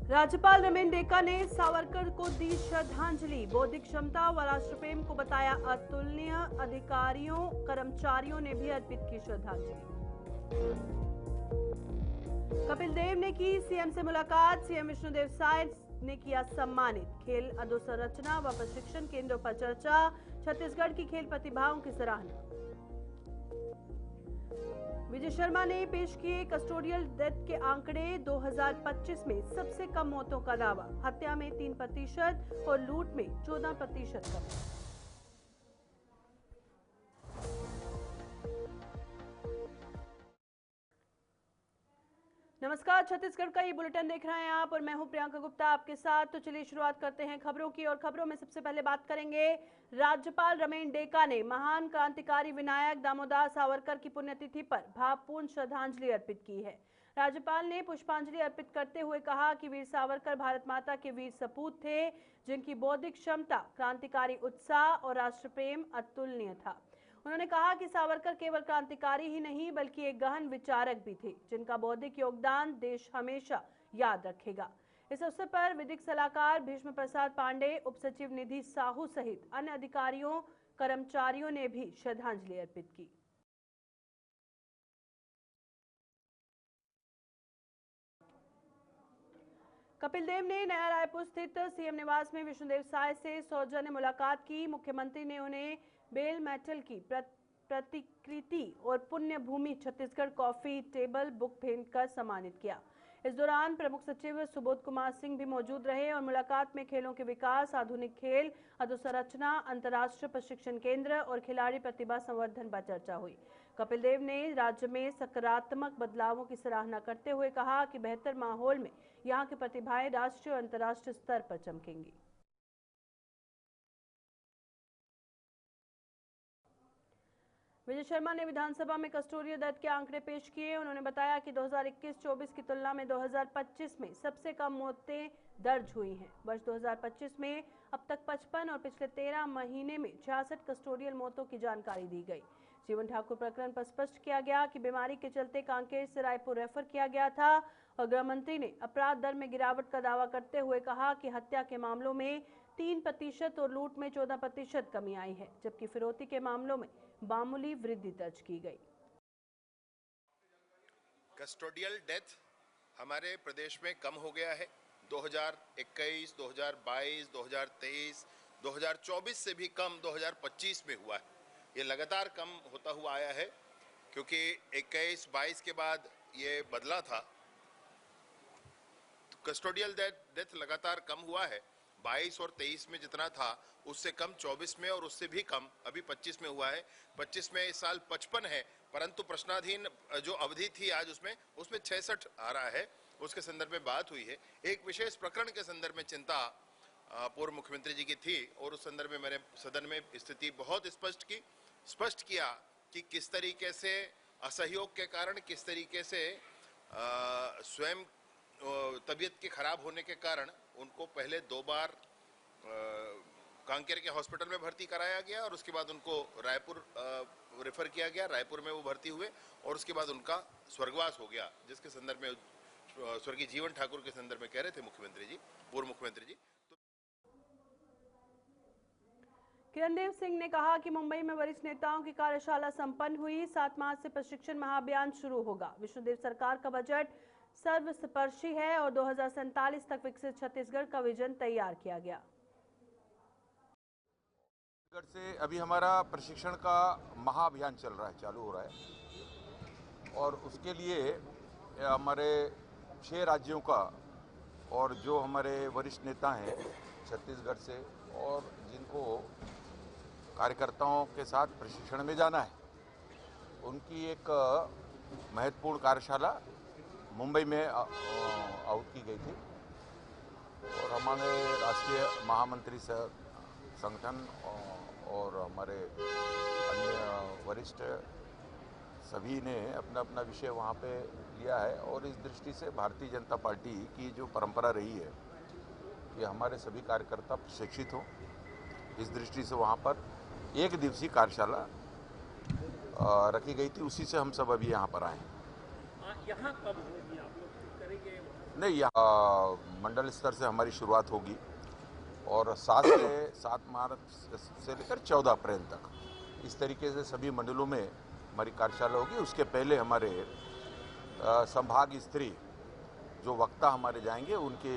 राज्यपाल रमेन डेका ने सावरकर को दी श्रद्धांजलि। बौद्धिक क्षमता व राष्ट्रप्रेम को बताया अतुलनीय। अधिकारियों कर्मचारियों ने भी अर्पित की श्रद्धांजलि। कपिल देव ने की सीएम से मुलाकात। सीएम विष्णुदेव साय ने किया सम्मानित। खेल अधोसंरचना व प्रशिक्षण केंद्रों पर चर्चा। छत्तीसगढ़ की खेल प्रतिभाओं की सराहना। विजय शर्मा ने पेश किए कस्टोडियल डेथ के आंकड़े। 2025 में सबसे कम मौतों का दावा। हत्या में 3% और लूट में 14% कमी। नमस्कार, छत्तीसगढ़ का ये बुलेटिन देख रहे हैं आप और मैं हूं प्रियंका गुप्ता आपके साथ। तो चलिए शुरुआत करते हैं खबरों की और खबरों में सबसे पहले बात करेंगे। राज्यपाल रमेन डेका ने महान क्रांतिकारी विनायक दामोदर सावरकर की पुण्यतिथि पर भावपूर्ण श्रद्धांजलि अर्पित की है। राज्यपाल ने पुष्पांजलि अर्पित करते हुए कहा कि वीर सावरकर भारत माता के वीर सपूत थे, जिनकी बौद्धिक क्षमता, क्रांतिकारी उत्साह और राष्ट्र प्रेम अतुलनीय था। उन्होंने कहा कि सावरकर केवल क्रांतिकारी ही नहीं बल्कि एक गहन विचारक भी थे, जिनका बौद्धिक योगदान देश हमेशा याद रखेगा। इस अवसर पर विधिक सलाहकार भीष्म प्रसाद पांडे, उप सचिव निधि साहू सहित अन्य अधिकारियों कर्मचारियों ने भी श्रद्धांजलि अर्पित की। कपिल देव ने नया रायपुर स्थित सीएम निवास में विष्णुदेव साय से सौजन्य मुलाकात की। मुख्यमंत्री ने उन्हें बेल मेटल की प्रतिकृति और पुण्य भूमि छत्तीसगढ़ कॉफी टेबल बुक भेंट कर सम्मानित किया। इस दौरान प्रमुख सचिव सुबोध कुमार सिंह भी मौजूद रहे और मुलाकात में खेलों के विकास, आधुनिक खेल अधोसंरचना, अंतर्राष्ट्रीय प्रशिक्षण केंद्र और खिलाड़ी प्रतिभा संवर्धन पर चर्चा हुई। कपिल देव ने राज्य में सकारात्मक बदलावों की सराहना करते हुए कहा कि बेहतर माहौल में यहाँ की प्रतिभाएं राष्ट्रीय और अंतर्राष्ट्रीय स्तर पर चमकेंगी। विजय शर्मा ने विधानसभा में कस्टोडियल डेथ के आंकड़े पेश किए। उन्होंने बताया कि 2021-24 की तुलना में 2025 में सबसे कम मौतें दर्ज हुई हैं। वर्ष 2025 में अब तक 55 और पिछले 13 महीने में 66 कस्टोडियल मौतों की जानकारी दी गई। जीवन ठाकुर प्रकरण पर स्पष्ट किया गया कि बीमारी के चलते कांकेर से रायपुर रेफर किया गया था और गृह मंत्री ने अपराध दर में गिरावट का दावा करते हुए कहा कि हत्या के मामलों में 3% और लूट में 14% कमी आई है, जबकि फिरौती के मामलों में मामूली वृद्धि दर्ज की गई। कस्टोडियल डेथ हमारे प्रदेश में कम हो गया है। 2021, 2022, 2023, 2024 से भी कम 2025 में हुआ है। ये लगातार कम होता हुआ आया है क्योंकि 21-22 के बाद ये बदला था। तो कस्टोडियल डेथ लगातार कम हुआ है। 22 और 23 में जितना था उससे कम 24 में और उससे भी कम अभी 25 में हुआ है। 25 में इस साल 55 है, परंतु प्रश्नाधीन जो अवधि थी आज उसमें 66 आ रहा है। उसके संदर्भ में बात हुई है। एक विशेष प्रकरण के संदर्भ में चिंता पूर्व मुख्यमंत्री जी की थी और उस संदर्भ में मैंने सदन में स्थिति बहुत स्पष्ट किया कि किस तरीके से असहयोग के कारण, किस तरीके से स्वयं तबीयत के खराब होने के कारण उनको पहले 2 बार कांकेर के हॉस्पिटल में भर्ती कराया गया और उसके बाद उनको रायपुर रेफर किया गया। रायपुर में वो भर्ती हुए और उसके बाद उनका स्वर्गवास हो गया, जिसके संदर्भ में स्वर्गीय जीवन ठाकुर के संदर्भ में कह रहे थे मुख्यमंत्री जी, पूर्व मुख्यमंत्री जी। किरणदेव सिंह ने कहा कि मुंबई में वरिष्ठ नेताओं की कार्यशाला संपन्न हुई। 7 मार्च से प्रशिक्षण महाअभियान शुरू होगा। विष्णुदेव सरकार का बजट सर्वस्पर्शी है और 2047 तक विकसित छत्तीसगढ़ का विजन तैयार किया गया। से अभी हमारा प्रशिक्षण का महाअभियान चल रहा है, चालू हो रहा है और उसके लिए हमारे 6 राज्यों का और जो हमारे वरिष्ठ नेता हैं छत्तीसगढ़ से और जिनको कार्यकर्ताओं के साथ प्रशिक्षण में जाना है, उनकी एक महत्वपूर्ण कार्यशाला मुंबई में आउट की गई थी और हमारे राष्ट्रीय महामंत्री संगठन और हमारे अन्य वरिष्ठ सभी ने अपना अपना विषय वहाँ पे लिया है। और इस दृष्टि से भारतीय जनता पार्टी की जो परंपरा रही है कि हमारे सभी कार्यकर्ता प्रशिक्षित हों, इस दृष्टि से वहाँ पर 1 दिवसीय कार्यशाला रखी गई थी। उसी से हम सब अभी यहाँ पर आए हैं। यहाँ कब होगी, आप लोग करेंगे? नहीं, यहाँ मंडल स्तर से हमारी शुरुआत होगी और 7 मार्च से लेकर 14 अप्रैल तक इस तरीके से सभी मंडलों में हमारी कार्यशाला होगी। उसके पहले हमारे संभाग स्तरीय जो वक्ता हमारे जाएंगे उनके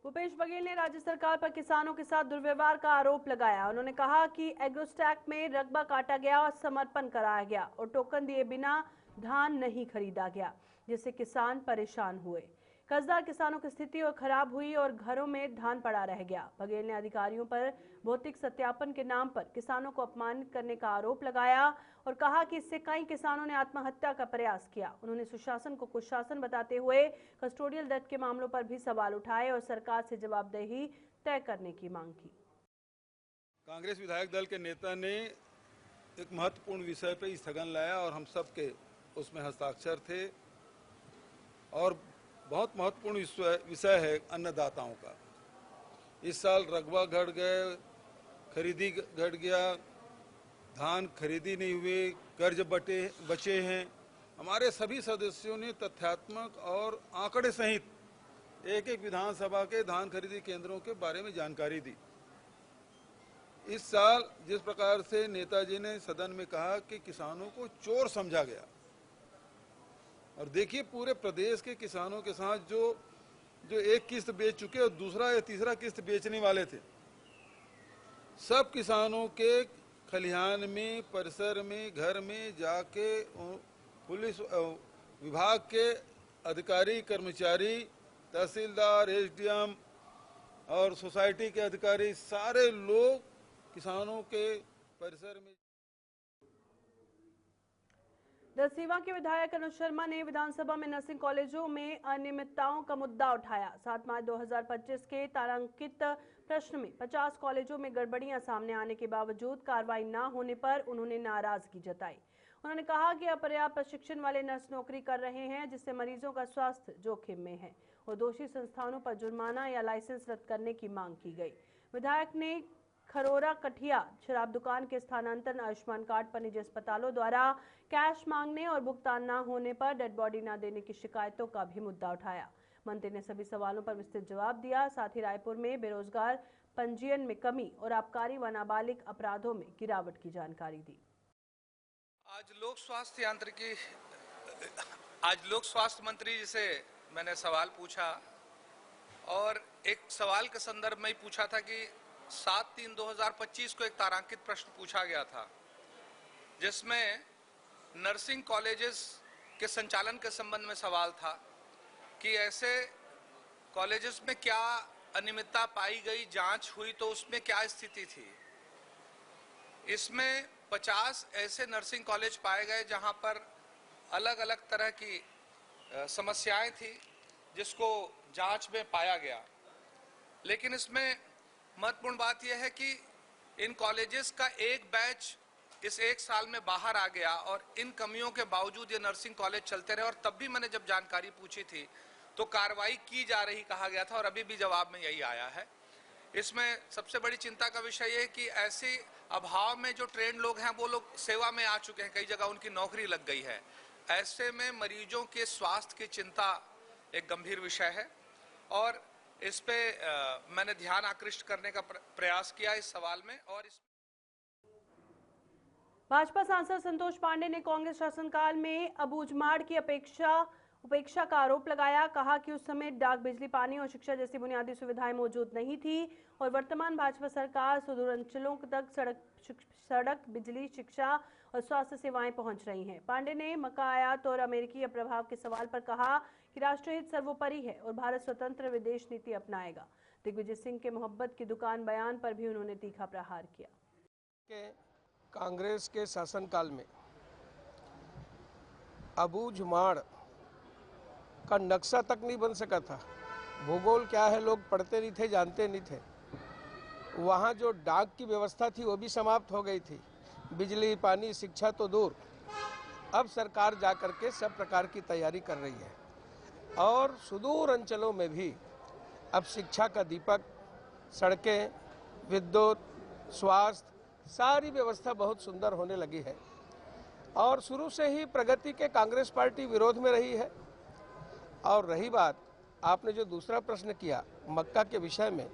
भूपेश बघेल ने राज्य सरकार पर किसानों के साथ दुर्व्यवहार का आरोप लगाया। उन्होंने कहा कि एग्रोस्टैक में रकबा काटा गया और समर्पण कराया गया और टोकन दिए बिना धान नहीं खरीदा गया, जिससे किसान परेशान हुए। कर्जदार किसानों की स्थिति और खराब हुई और घरों में धान पड़ा रह गया। बघेल ने अधिकारियों पर भौतिक सत्यापन के नाम पर किसानों को अपमानित करने का आरोप लगाया और कहा कि इससे कई किसानों ने आत्महत्या का प्रयास किया। उन्होंने सुशासन को कुशासन बताते हुए कस्टोडियल डेथ के मामलों पर भी सवाल उठाए और सरकार से जवाबदेही तय करने की मांग की। कांग्रेस विधायक दल के नेता ने एक महत्वपूर्ण विषय पर स्थगन लाया और हम सब के उसमें हस्ताक्षर थे और बहुत महत्वपूर्ण विषय है अन्नदाताओं का। इस साल रकबा घट गए, खरीदी घट गया, धान खरीदी नहीं हुए, कर्ज बचे हैं। हमारे सभी सदस्यों ने तथ्यात्मक और आंकड़े सहित एक एक विधानसभा के धान खरीदी केंद्रों के बारे में जानकारी दी। इस साल जिस प्रकार से नेताजी ने सदन में कहा कि किसानों को चोर समझा गया, और देखिए पूरे प्रदेश के किसानों के साथ जो एक किस्त बेच चुके और दूसरा या तीसरा किस्त बेचने वाले थे, सब किसानों के खलिहान में, परिसर में, घर में जाके पुलिस विभाग के अधिकारी, कर्मचारी, तहसीलदार, एसडीएम और सोसाइटी के अधिकारी, सारे लोग किसानों के परिसर में। दरसीवा के विधायक अनुज शर्मा ने विधानसभा में नर्सिंग कॉलेजों में अनियमितताओं का मुद्दा उठाया। 7 मार्च 2025 के तारांकित प्रश्न में 50 कॉलेजों में गड़बड़ियां सामने आने के बावजूद कार्रवाई न होने पर उन्होंने नाराजगी जताई। उन्होंने कहा कि अपर्याप्त प्रशिक्षण वाले नर्स नौकरी कर रहे हैं, जिससे मरीजों का स्वास्थ्य जोखिम में है और दोषी संस्थानों पर जुर्माना या लाइसेंस रद्द करने की मांग की गई। विधायक ने खरोरा कठिया शराब दुकान के स्थानांतरण, आयुष्मान कार्ड पर निजी अस्पतालों द्वारा कैश मांगने और भुगतान न होने पर डेड बॉडी न देने की शिकायतों का भी मुद्दा उठाया। मंत्री ने सभी सवालों पर विस्तृत जवाब दिया। साथ ही रायपुर में बेरोजगार पंजीयन में कमी और आबकारी व नाबालिग अपराधों में गिरावट की जानकारी दी। आज लोक स्वास्थ्य मंत्री जी से मैंने सवाल पूछा और एक सवाल के संदर्भ में ही पूछा था कि 7/3/2025 को एक तारांकित प्रश्न पूछा गया था, जिसमें नर्सिंग कॉलेजेस के संचालन के संबंध में सवाल था कि ऐसे कॉलेजेस में क्या अनियमितता पाई गई, जांच हुई तो उसमें क्या स्थिति थी। इसमें 50 ऐसे नर्सिंग कॉलेज पाए गए जहां पर अलग अलग तरह की समस्याएं थी, जिसको जांच में पाया गया। लेकिन इसमें महत्वपूर्ण बात यह है कि इन कॉलेजेस का एक बैच इस एक साल में बाहर आ गया और इन कमियों के बावजूद ये नर्सिंग कॉलेज चलते रहे। और तब भी मैंने जब जानकारी पूछी थी तो कार्रवाई की जा रही कहा गया था और अभी भी जवाब में यही आया है। इसमें सबसे बड़ी चिंता का विषय ये है कि ऐसे अभाव में जो ट्रेंड लोग हैं वो लोग सेवा में आ चुके हैं, कई जगह उनकी नौकरी लग गई है। ऐसे में मरीजों के स्वास्थ्य की चिंता एक गंभीर विषय है और इस पे मैंने ध्यान आकृष्ट करने का प्रयास किया इस सवाल में। और भाजपा सांसद संतोष पांडे ने कांग्रेस शासनकाल में अबूझमाड़ की उपेक्षा का आरोप लगाया। कहा कि उस समय डाक, बिजली, पानी और शिक्षा जैसी बुनियादी सुविधाएं मौजूद नहीं थी और वर्तमान भाजपा सरकार सुदूर अंचलों तक सड़क, बिजली, शिक्षा और स्वास्थ्य सेवाएं पहुंच रही हैं। पांडे ने मक्का आयात और अमेरिकी प्रभाव के सवाल पर कहा कि राष्ट्रहित सर्वोपरि है और भारत स्वतंत्र विदेश नीति अपनाएगा। दिग्विजय सिंह के मोहब्बत की दुकान बयान पर भी उन्होंने तीखा प्रहार किया। कांग्रेस के शासनकाल में अबूझमाड़ का नक्शा तक नहीं बन सका था। भूगोल क्या है लोग पढ़ते नहीं थे, जानते नहीं थे। वहाँ जो डाक की व्यवस्था थी वो भी समाप्त हो गई थी। बिजली, पानी, शिक्षा तो दूर। अब सरकार जा कर के सब प्रकार की तैयारी कर रही है और सुदूर अंचलों में भी अब शिक्षा का दीपक, सड़कें, विद्युत, स्वास्थ्य, सारी व्यवस्था बहुत सुंदर होने लगी है। और शुरू से ही प्रगति के कांग्रेस पार्टी विरोध में रही है। और रही बात आपने जो दूसरा प्रश्न किया मक्का के विषय में,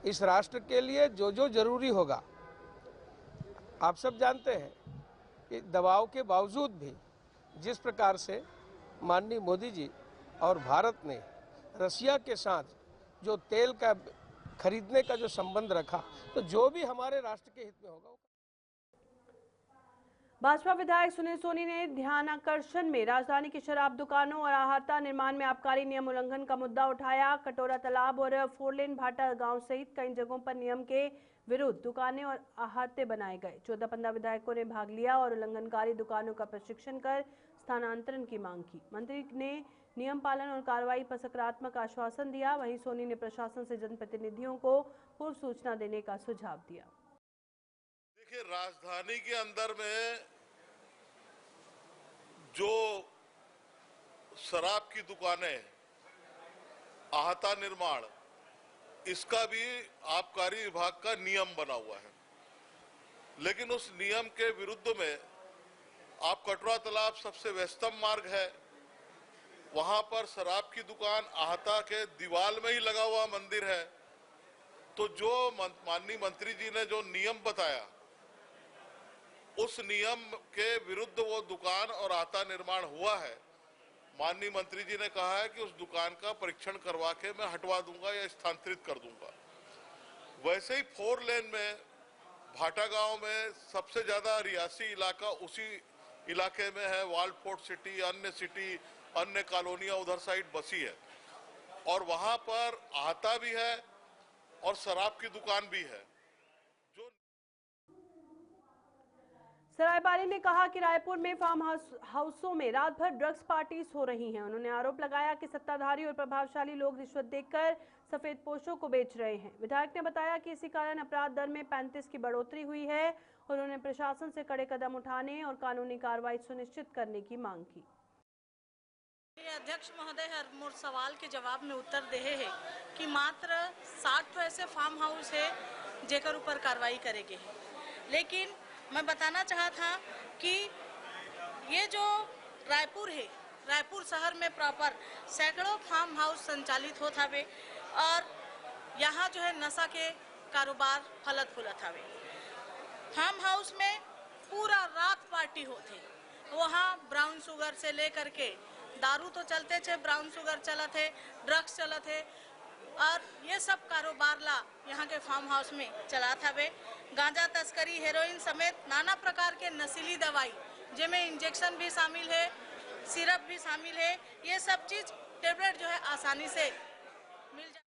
इस राष्ट्र के लिए जो जो जरूरी होगा, आप सब जानते हैं कि दबाव के बावजूद भी जिस प्रकार से माननीय मोदी जी और भारत ने रसिया के साथ जो तेल का खरीदने का जो संबंध रखा, तो जो भी हमारे राष्ट्र के हित में होगा। भाजपा विधायक सुनील सोनी ने ध्यानाकर्षण में राजधानी की शराब दुकानों और आहाता निर्माण में आबकारी नियम उल्लंघन का मुद्दा उठाया। कटोरा तालाब और फोरलेन भाटा गांव सहित कई जगहों पर नियम के विरुद्ध दुकानें और आहाते बनाए गए। 14-15 विधायकों ने भाग लिया और उल्लंघनकारी दुकानों का प्रशिक्षण कर स्थानांतरण की मांग की। मंत्री ने नियम पालन और कार्रवाई पर सकारात्मक आश्वासन दिया। वहीं सोनी ने प्रशासन से जनप्रतिनिधियों को पूर्व सूचना देने का सुझाव दिया। देखिए, राजधानी के अंदर में जो शराब की दुकानें, आहाता निर्माण, इसका भी आबकारी विभाग का नियम बना हुआ है, लेकिन उस नियम के विरुद्ध में आप कटोरा तालाब सबसे व्यस्तम मार्ग है, वहां पर शराब की दुकान आहाता के दीवार में ही लगा हुआ मंदिर है। तो जो माननीय मंत्री जी ने जो नियम बताया, उस नियम के विरुद्ध वो दुकान और आहाता निर्माण हुआ है। माननीय मंत्री जी ने कहा है कि उस दुकान का परीक्षण करवा के मैं हटवा दूंगा या स्थानांतरित कर दूंगा। वैसे ही 4 लेन में भाटा गांव में सबसे ज्यादा रियासी इलाका उसी इलाके में है। वालफोर्ट सिटी, अन्य कॉलोनियां उधर साइड बसी है और वहां पर आहाता भी है और शराब की दुकान भी है। सरायपाली ने कहा कि रायपुर में फार्म हाउसों में रात भर ड्रग्स पार्टीज हो रही हैं। उन्होंने आरोप लगाया कि सत्ताधारी और प्रभावशाली लोग रिश्वत देकर सफेद पोशों को बेच रहे हैं। विधायक ने बताया कि इसी कारण अपराध दर में 35 की बढ़ोतरी हुई है। उन्होंने प्रशासन से कड़े कदम उठाने और कानूनी कार्रवाई सुनिश्चित करने की मांग की। अध्यक्ष महोदय हर मोर सवाल के जवाब में उत्तर देहे है कि मात्र 60 तो ऐसे फार्म हाउस है जेकर ऊपर कार्रवाई करेंगे, लेकिन मैं बताना चाहा था कि ये जो रायपुर है, रायपुर शहर में प्रॉपर सैकड़ों फार्म हाउस संचालित होता हवे और यहाँ जो है नशा के कारोबार फलत फूलत हवे। फार्म हाउस में पूरा रात पार्टी होते, वहाँ ब्राउन शुगर से लेकर के दारू तो चलते थे, ब्राउन शुगर चलत है, ड्रग्स चलत है और ये सब कारोबार ला यहाँ के फार्म हाउस में चलात हवे। गांजा तस्करी, हेरोइन समेत नाना प्रकार के नशीली दवाई जिनमें इंजेक्शन भी शामिल है, सिरप भी शामिल है, ये सब चीज टेबलेट जो है आसानी से मिल जाए।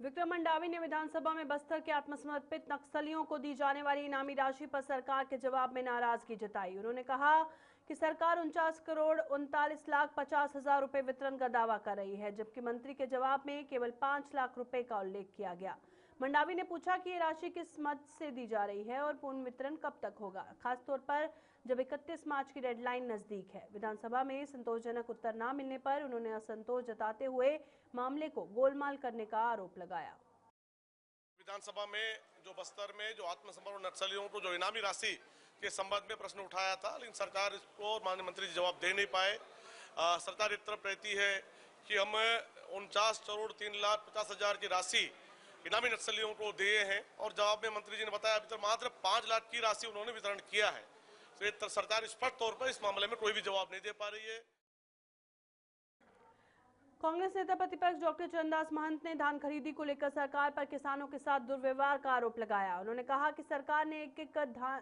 विक्रम मंडावी ने विधानसभा में बस्तर के आत्मसमर्पित नक्सलियों को दी जाने वाली इनामी राशि पर सरकार के जवाब में नाराजगी जताई। उन्होंने कहा कि सरकार 49,39,50,000 रुपए वितरण का दावा कर रही है, जबकि मंत्री के जवाब में केवल 5 लाख रुपए का उल्लेख किया गया। मंडावी ने पूछा कि ये राशि किस मद से दी जा रही है और पूर्ण वितरण कब तक होगा, खासतौर पर जब 31 मार्च की डेडलाइन नजदीक है। विधानसभा में संतोषजनक उत्तर न मिलने पर उन्होंने असंतोष जताते हुए मामले को गोलमाल करने का आरोप लगाया। विधानसभा में जो बस्तर में जो आत्मसमर्पण नक्सलियों को जो इनामी राशि के संबंध में प्रश्न उठाया था, लेकिन सरकार इसको माननीय मंत्री जी जवाब दे नहीं पाए। सरकार एक तरफ रहती है कि हम 49,03,50,000 की राशि इनामी नक्सलियों को दिए हैं और जवाब में मंत्री जी ने बताया अभी तक मात्र 5 लाख की राशि उन्होंने वितरण किया है। तो सरकार स्पष्ट तौर पर इस मामले में कोई भी जवाब नहीं दे पा रही है। कांग्रेस नेता प्रतिपक्ष डॉक्टर चरणदास महंत ने धान खरीदी को लेकर सरकार पर किसानों के साथ दुर्व्यवहार का आरोप लगाया। उन्होंने कहा कि सरकार ने एक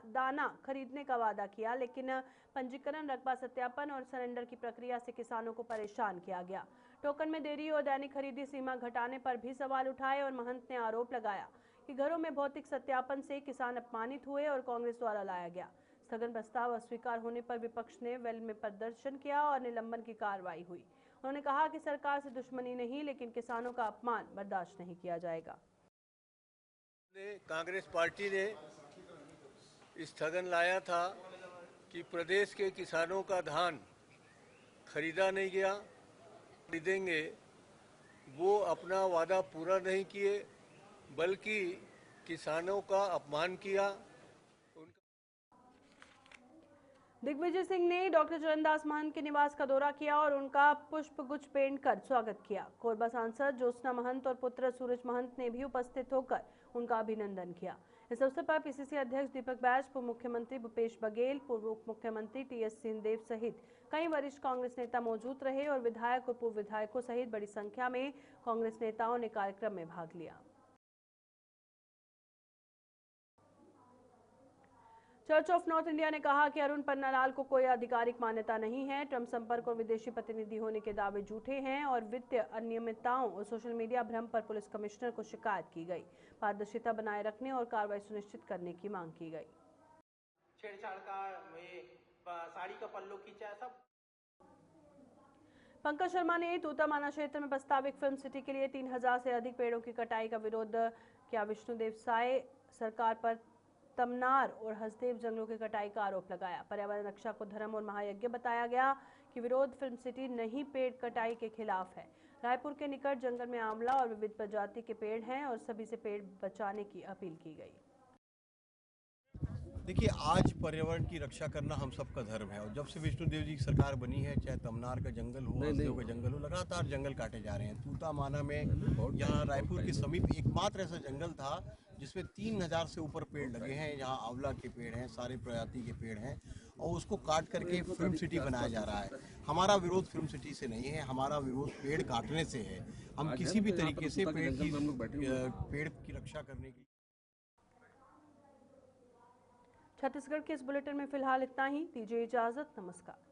दाना खरीदने का वादा किया, लेकिन पंजीकरण, रकबा सत्यापन और सरेंडर की प्रक्रिया से किसानों को परेशान किया गया। टोकन में देरी और दैनिक खरीदी सीमा घटाने पर भी सवाल उठाए और महंत ने आरोप लगाया कि घरों में भौतिक सत्यापन से किसान अपमानित हुए और कांग्रेस द्वारा लाया गया स्थगन प्रस्ताव अस्वीकार होने पर विपक्ष ने वेल में प्रदर्शन किया और निलंबन की कार्रवाई हुई। उन्होंने कहा कि सरकार से दुश्मनी नहीं, लेकिन किसानों का अपमान बर्दाश्त नहीं किया जाएगा। कांग्रेस पार्टी ने स्थगन लाया था कि प्रदेश के किसानों का धान खरीदा नहीं गया, खरीदेंगे, वो अपना वादा पूरा नहीं किए बल्कि किसानों का अपमान किया। दिग्विजय सिंह ने डॉक्टर चरणदास महंत के निवास का दौरा किया और उनका पुष्प गुच्छ भेंट कर स्वागत किया। कोरबा सांसद ज्योत्सना महंत और पुत्र सूरज महंत ने भी उपस्थित होकर उनका अभिनंदन किया। इस अवसर पर पीसीसी अध्यक्ष दीपक बैज, पूर्व मुख्यमंत्री भूपेश बघेल, पूर्व उप मुख्यमंत्री टीएस सिंहदेव सहित कई वरिष्ठ कांग्रेस नेता मौजूद रहे और विधायक और पूर्व विधायकों सहित बड़ी संख्या में कांग्रेस नेताओं ने कार्यक्रम में भाग लिया। चर्च ऑफ नॉर्थ इंडिया ने कहा कि अरुण पन्नालाल को कोई आधिकारिक मान्यता नहीं है। ट्रंप संपर्क और विदेशी प्रतिनिधि होने के दावे झूठे हैं और वित्तीय अनियमितताओं और सोशल मीडिया भ्रम पर पुलिस कमिश्नर को शिकायत की गई। पारदर्शिता बनाए रखने और कार्रवाई सुनिश्चित करने की मांग की गई। छेड़छाड़ का साड़ी का पल्लू खींचा सब। पंकज शर्मा ने तूतामाना क्षेत्र में प्रस्तावित फिल्म सिटी के लिए 3000 से अधिक पेड़ों की कटाई का विरोध किया। विष्णुदेव साय सरकार पर तमनार और हसदेव जंगलों की कटाई का आरोप लगाया। पर्यावरण रक्षा को धर्म और महायज्ञ बताया गया कि विरोध फिल्म सिटी नहीं पेड़ कटाई के खिलाफ है। रायपुर के निकट जंगल में आंवला और विविध प्रजाति के पेड़ हैं और सभी से पेड़ बचाने की अपील की गई। देखिए, आज पर्यावरण की रक्षा करना हम सबका धर्म है और जब से विष्णुदेव जी की सरकार बनी है, चाहे तमनार का जंगल हो, हसदेव का जंगल हो, लगातार जंगल काटे जा रहे हैं। तूतामाना में यहाँ रायपुर के समीप एकमात्र ऐसा जंगल था जिसमें 3000 से ऊपर पेड़ लगे हैं। यहाँ आंवला के पेड़ हैं, सारे प्रजाति के पेड़ हैं और उसको काट करके फिल्म सिटी बनाया जा रहा है। हमारा विरोध फिल्म सिटी से नहीं है, हमारा विरोध पेड़ काटने से है। हम किसी भी तरीके से पेड़ की रक्षा करने की। छत्तीसगढ़ के इस बुलेटिन में फिलहाल इतना ही। दीजिए इजाजत। नमस्कार।